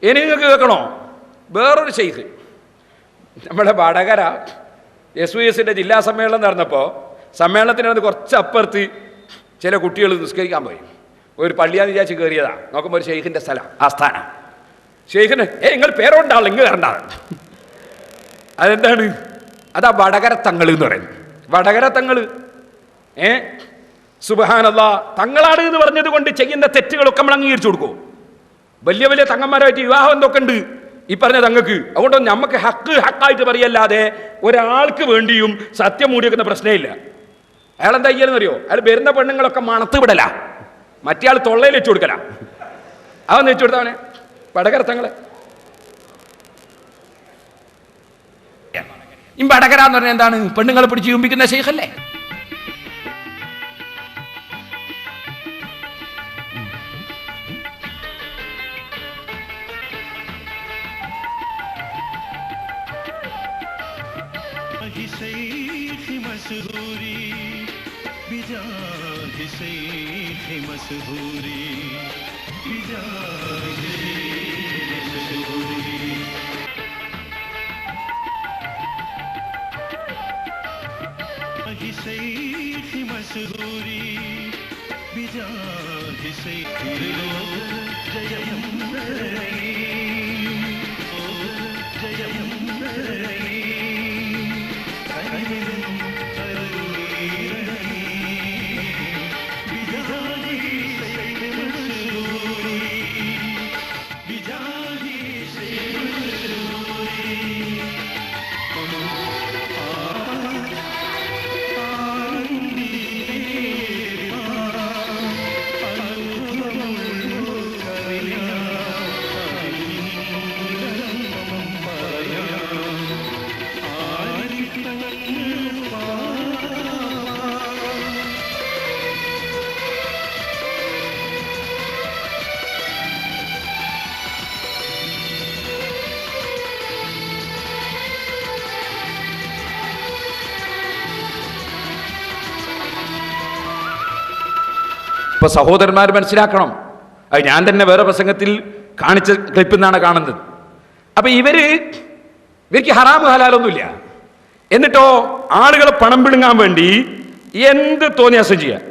ഇനി നിങ്ങൾക്ക് കേൾക്കണോ? വേറൊരു ഷെയ്ഖ് നമ്മുടെ വടകര SYS ജില്ലാ സമ്മേളനം നടന്നപ്പോൾ സമ്മേളനത്തിനകത്ത് കുറച്ച് അപ്പുറത്ത് ചില കുട്ടികൾ നിസ്കരിക്കാൻ പോയി. ഒരു പള്ളിയാന്ന് വിചാരിച്ച് കയറിയതാ. നോക്കുമ്പോൾ ഒരു ഷെയ്ഖിൻ്റെ സ്ഥലം, ആസ്ഥാനം. ഷെയ്ഖിന് നിങ്ങൾ പേരുണ്ടാവില്ല, ഇങ്ങ് വരണ്ടാണ്. അതെന്താണ്? അതാ വടകര തങ്ങൾ എന്ന് പറയും. വടകര തങ്ങൾ സുബ്ഹാനല്ലാഹ്, തങ്ങളാണ് എന്ന് പറഞ്ഞത് കൊണ്ട് ചെയ്യുന്ന തെറ്റുകളൊക്കെ നമ്മൾ അംഗീകരിച്ചു കൊടുക്കും. വലിയ വലിയ തങ്ങന്മാരായിട്ട് വിവാഹം എന്തൊക്കെ ഉണ്ട് ഈ പറഞ്ഞ തങ്ങൾക്ക്. അതുകൊണ്ട് നമുക്ക് ഹക്കായിട്ട് പറയല്ലാതെ ഒരാൾക്ക് വേണ്ടിയും സത്യം മൂടിവെക്കുന്ന പ്രശ്നമില്ല. അയാൾ എന്താ ചെയ്യലെന്നറിയോ? അയാൾ വരുന്ന പെണ്ണുങ്ങളൊക്കെ മണത്ത് വിടല, മറ്റേ ആൾ തൊള്ളയിൽ വെച്ചു കൊടുക്കല. അതൊന്ന് വെച്ചു കൊടുത്തവനെ വടകര തങ്ങളെ. ഈ വടകര എന്ന് പറഞ്ഞാൽ എന്താണ്? പെണ്ണുങ്ങളെ പിടിച്ച് ചുംബിക്കുന്ന ശൈഖല്ലേ? ഇപ്പൊ സഹോദരന്മാർ മനസ്സിലാക്കണം. അത് ഞാൻ തന്നെ വേറെ പ്രസംഗത്തിൽ കാണിച്ച ക്ലിപ്പിൽ നിന്നാണ് കാണുന്നത്. അപ്പൊ ഇവർക്ക് ഹറാമ് ഹലാലൊന്നുമില്ല. എന്നിട്ടോ ആളുകളെ പണം പിടുങ്ങാൻ വേണ്ടി എന്ത് തോന്നിയാസം ചെയ്യാം.